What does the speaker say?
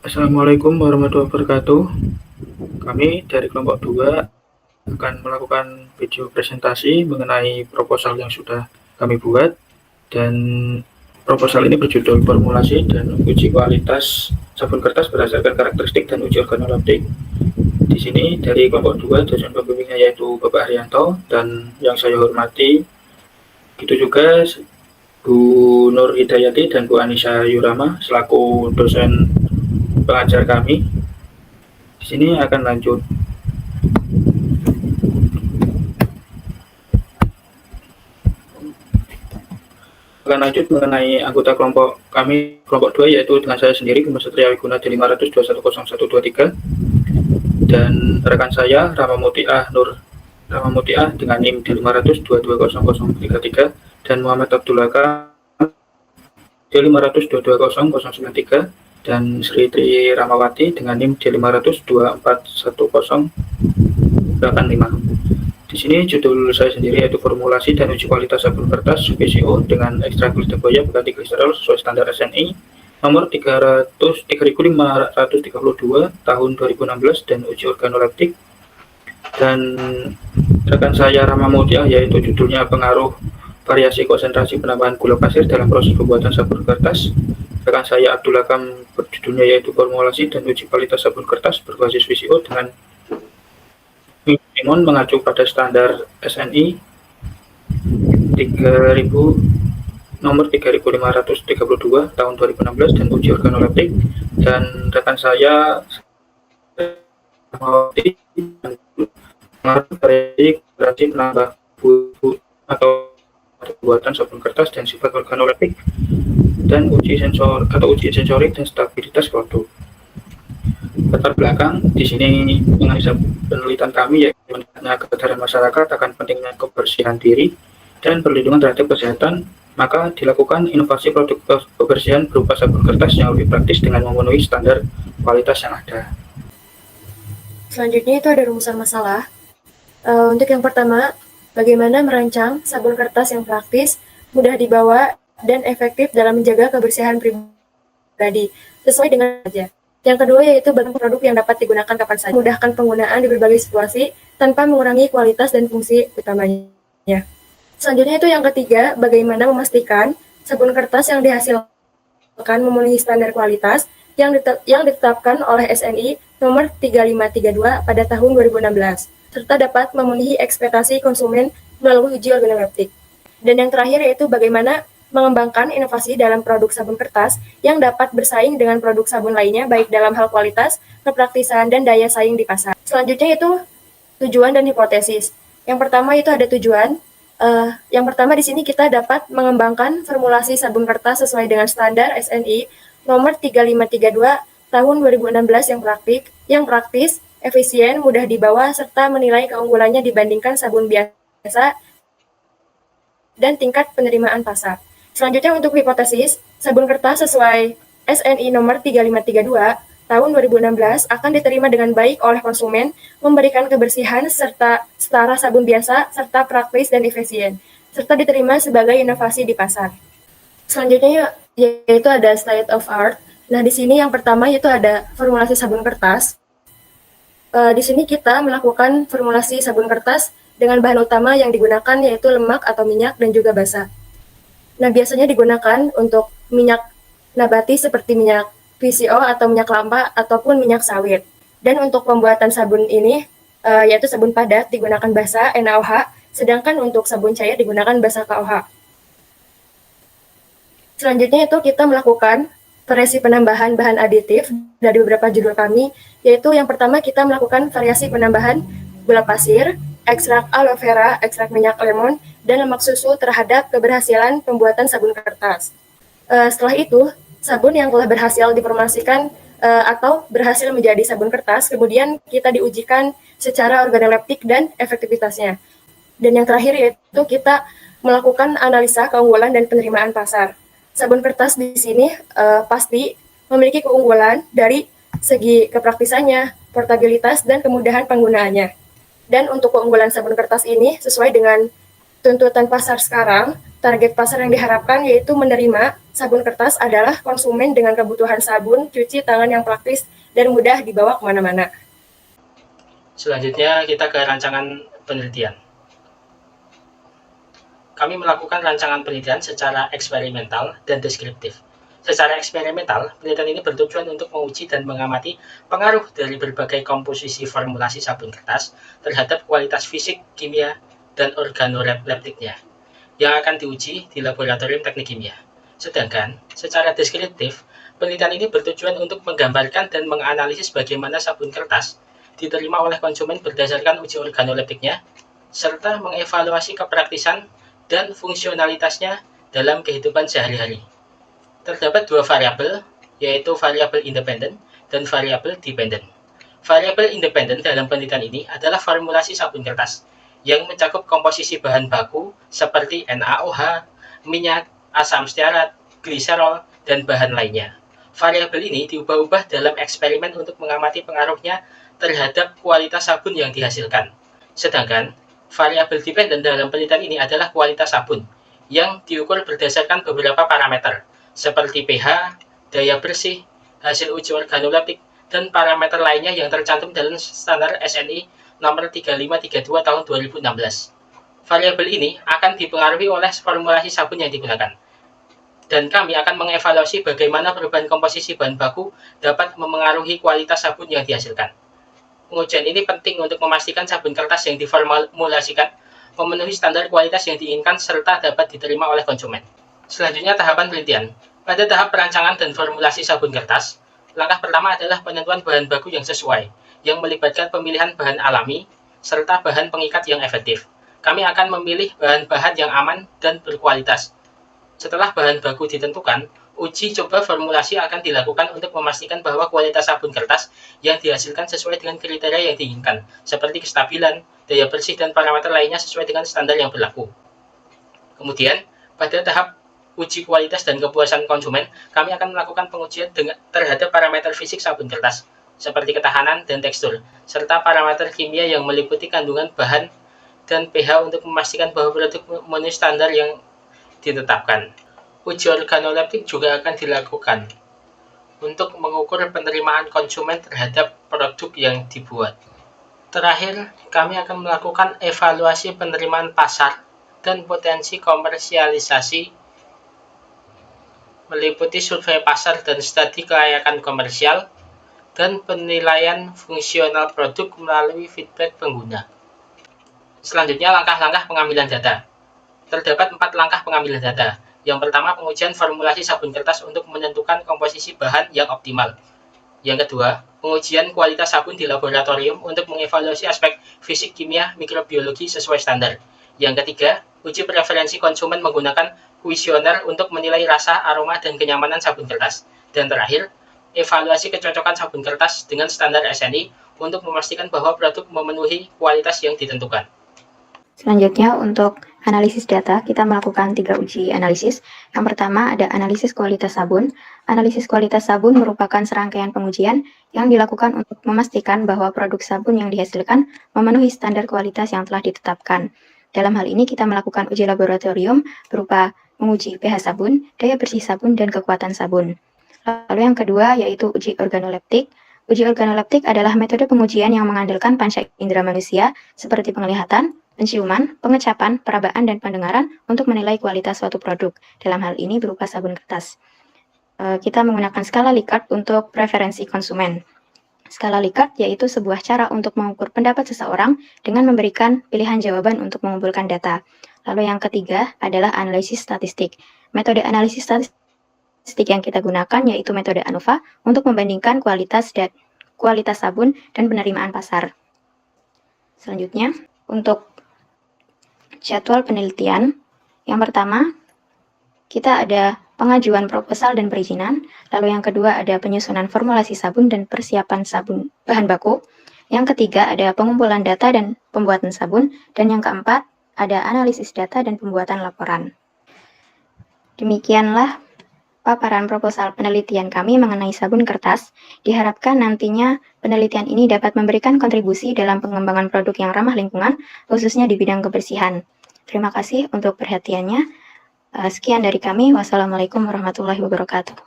Assalamualaikum warahmatullahi wabarakatuh. Kami dari kelompok 2 akan melakukan video presentasi mengenai proposal yang sudah kami buat, dan proposal ini berjudul formulasi dan uji kualitas sabun kertas berdasarkan karakteristik dan uji organoleptik. Di sini dari kelompok 2 dosen pembimbingnya yaitu Bapak Haryanto dan yang saya hormati, itu juga Bu Nur Hidayati dan Bu Anissa Yurama selaku dosen pengajar kami. Di sini akan lanjut mengenai anggota kelompok kami, kelompok 2, yaitu dengan saya sendiri, Gembong Satria Wiguna D500210123, dan rekan saya Rama Mutiah dengan NIM D500220033, dan Muhammad Abdul Hakam D500220093, dan Sri Tri Ramawati dengan NIM D500241085. Di sini judul saya sendiri yaitu formulasi dan uji kualitas sabun kertas VCO dengan ekstrak kulit buaya berganti gliserol sesuai standar SNI nomor 3532 tahun 2016 dan uji organoleptik. Dan rekan saya Rama Mutia yaitu judulnya pengaruh variasi konsentrasi penambahan gula pasir dalam proses pembuatan sabun kertas. Rekan saya Abdul Hakam berjudulnya yaitu formulasi dan uji kualitas sabun kertas berbasis VCO dengan limon mengacu pada standar SNI 3000 nomor 3532 tahun 2016 dan uji organoleptik. Dan rekan saya variasi penambah atau pembuatan sabun kertas dan sifat organoleptik, dan uji sensorik dan stabilitas produk. Latar belakang di sini mengenai penelitian kami yaitu meningkatnya kesadaran masyarakat akan pentingnya kebersihan diri dan perlindungan terhadap kesehatan, maka dilakukan inovasi produk kebersihan berupa sabun kertas yang lebih praktis dengan memenuhi standar kualitas yang ada. Selanjutnya itu ada rumusan masalah. Untuk yang pertama, bagaimana merancang sabun kertas yang praktis, mudah dibawa, dan efektif dalam menjaga kebersihan pribadi sesuai dengan saja. Yang kedua yaitu bahan produk yang dapat digunakan kapan saja, memudahkan penggunaan di berbagai situasi tanpa mengurangi kualitas dan fungsi utamanya. Selanjutnya itu yang ketiga, bagaimana memastikan sabun kertas yang dihasilkan memenuhi standar kualitas yang ditetapkan oleh SNI nomor 3532 pada tahun 2016, serta dapat memenuhi ekspektasi konsumen melalui uji organoleptik. Dan yang terakhir yaitu bagaimana mengembangkan inovasi dalam produk sabun kertas yang dapat bersaing dengan produk sabun lainnya baik dalam hal kualitas, kepraktisan, dan daya saing di pasar. Selanjutnya itu tujuan dan hipotesis. Yang pertama itu ada tujuan. Yang pertama di sini kita dapat mengembangkan formulasi sabun kertas sesuai dengan standar SNI nomor 3532 tahun 2016 yang praktis, efisien, mudah dibawa, serta menilai keunggulannya dibandingkan sabun biasa dan tingkat penerimaan pasar. Selanjutnya untuk hipotesis, sabun kertas sesuai SNI nomor 3532 tahun 2016 akan diterima dengan baik oleh konsumen, memberikan kebersihan serta setara sabun biasa, serta praktis dan efisien, serta diterima sebagai inovasi di pasar. Selanjutnya yaitu ada state of art. Nah, di sini yang pertama yaitu ada formulasi sabun kertas. Di sini kita melakukan formulasi sabun kertas dengan bahan utama yang digunakan yaitu lemak atau minyak dan juga basa. Nah, biasanya digunakan untuk minyak nabati seperti minyak VCO atau minyak kelapa ataupun minyak sawit. Dan untuk pembuatan sabun ini yaitu sabun padat digunakan basa NaOH, sedangkan untuk sabun cair digunakan basa KOH. Selanjutnya itu kita melakukan variasi penambahan bahan aditif dari beberapa judul kami, yaitu yang pertama kita melakukan variasi penambahan gula pasir, ekstrak aloe vera, ekstrak minyak lemon, dan lemak susu terhadap keberhasilan pembuatan sabun kertas. Setelah itu, sabun yang telah berhasil diformulasikan atau berhasil menjadi sabun kertas, kemudian kita diujikan secara organoleptik dan efektivitasnya. Dan yang terakhir yaitu kita melakukan analisa keunggulan dan penerimaan pasar. Sabun kertas di sini pasti memiliki keunggulan dari segi kepraktisannya, portabilitas, dan kemudahan penggunaannya. Dan untuk keunggulan sabun kertas ini sesuai dengan tuntutan pasar sekarang, target pasar yang diharapkan yaitu menerima sabun kertas adalah konsumen dengan kebutuhan sabun cuci tangan yang praktis dan mudah dibawa kemana-mana. Selanjutnya kita ke rancangan penelitian. Kami melakukan rancangan penelitian secara eksperimental dan deskriptif. Secara eksperimental, penelitian ini bertujuan untuk menguji dan mengamati pengaruh dari berbagai komposisi formulasi sabun kertas terhadap kualitas fisik, kimia, dan organoleptiknya yang akan diuji di laboratorium teknik kimia. Sedangkan, secara deskriptif, penelitian ini bertujuan untuk menggambarkan dan menganalisis bagaimana sabun kertas diterima oleh konsumen berdasarkan uji organoleptiknya, serta mengevaluasi kepraktisan dan fungsionalitasnya dalam kehidupan sehari-hari. Terdapat dua variabel, yaitu variabel independen dan variabel dependen. Variabel independen dalam penelitian ini adalah formulasi sabun kertas yang mencakup komposisi bahan baku seperti NaOH, minyak, asam stearat, gliserol, dan bahan lainnya. Variabel ini diubah-ubah dalam eksperimen untuk mengamati pengaruhnya terhadap kualitas sabun yang dihasilkan. Sedangkan variabel dependen dalam penelitian ini adalah kualitas sabun yang diukur berdasarkan beberapa parameter seperti pH, daya bersih, hasil uji organoleptik, dan parameter lainnya yang tercantum dalam standar SNI nomor 3532 tahun 2016. Variabel ini akan dipengaruhi oleh formulasi sabun yang digunakan. Dan kami akan mengevaluasi bagaimana perubahan komposisi bahan baku dapat memengaruhi kualitas sabun yang dihasilkan. Pengujian ini penting untuk memastikan sabun kertas yang diformulasikan memenuhi standar kualitas yang diinginkan serta dapat diterima oleh konsumen. Selanjutnya tahapan penelitian. Pada tahap perancangan dan formulasi sabun kertas, langkah pertama adalah penentuan bahan baku yang sesuai, yang melibatkan pemilihan bahan alami, serta bahan pengikat yang efektif. Kami akan memilih bahan-bahan yang aman dan berkualitas. Setelah bahan baku ditentukan, uji coba formulasi akan dilakukan untuk memastikan bahwa kualitas sabun kertas yang dihasilkan sesuai dengan kriteria yang diinginkan, seperti kestabilan, daya bersih, dan parameter lainnya sesuai dengan standar yang berlaku. Kemudian, pada tahap uji kualitas dan kepuasan konsumen, kami akan melakukan pengujian terhadap parameter fisik sabun kertas, seperti ketahanan dan tekstur, serta parameter kimia yang meliputi kandungan bahan dan pH untuk memastikan bahwa produk memenuhi standar yang ditetapkan. Uji organoleptik juga akan dilakukan untuk mengukur penerimaan konsumen terhadap produk yang dibuat. Terakhir, kami akan melakukan evaluasi penerimaan pasar dan potensi komersialisasi, meliputi survei pasar dan studi kelayakan komersial, dan penilaian fungsional produk melalui feedback pengguna. Selanjutnya, langkah-langkah pengambilan data. Terdapat 4 langkah pengambilan data. Yang pertama, pengujian formulasi sabun kertas untuk menentukan komposisi bahan yang optimal. Yang kedua, pengujian kualitas sabun di laboratorium untuk mengevaluasi aspek fisik, kimia, mikrobiologi sesuai standar. Yang ketiga, uji preferensi konsumen menggunakan kuesioner untuk menilai rasa, aroma, dan kenyamanan sabun kertas. Dan terakhir, evaluasi kecocokan sabun kertas dengan standar SNI untuk memastikan bahwa produk memenuhi kualitas yang ditentukan. Selanjutnya, untuk analisis data, kita melakukan 3 uji analisis. Yang pertama ada analisis kualitas sabun. Analisis kualitas sabun merupakan serangkaian pengujian yang dilakukan untuk memastikan bahwa produk sabun yang dihasilkan memenuhi standar kualitas yang telah ditetapkan. Dalam hal ini, kita melakukan uji laboratorium berupa menguji pH sabun, daya bersih sabun, dan kekuatan sabun. Lalu yang kedua yaitu uji organoleptik. Uji organoleptik adalah metode pengujian yang mengandalkan panca indera manusia seperti penglihatan, penciuman, pengecapan, perabaan, dan pendengaran untuk menilai kualitas suatu produk. Dalam hal ini berupa sabun kertas. Kita menggunakan skala Likert untuk preferensi konsumen. Skala Likert yaitu sebuah cara untuk mengukur pendapat seseorang dengan memberikan pilihan jawaban untuk mengumpulkan data. Lalu yang ketiga adalah analisis statistik. Metode analisis statistik yang kita gunakan yaitu metode ANOVA untuk membandingkan kualitas sabun dan penerimaan pasar. Selanjutnya, untuk jadwal penelitian, yang pertama, kita ada pengajuan proposal dan perizinan, lalu yang kedua ada penyusunan formulasi sabun dan persiapan sabun bahan baku, yang ketiga ada pengumpulan data dan pembuatan sabun, dan yang keempat ada analisis data dan pembuatan laporan. Demikianlah paparan proposal penelitian kami mengenai sabun kertas. Diharapkan nantinya penelitian ini dapat memberikan kontribusi dalam pengembangan produk yang ramah lingkungan, khususnya di bidang kebersihan. Terima kasih untuk perhatiannya. Sekian dari kami. Wassalamualaikum warahmatullahi wabarakatuh.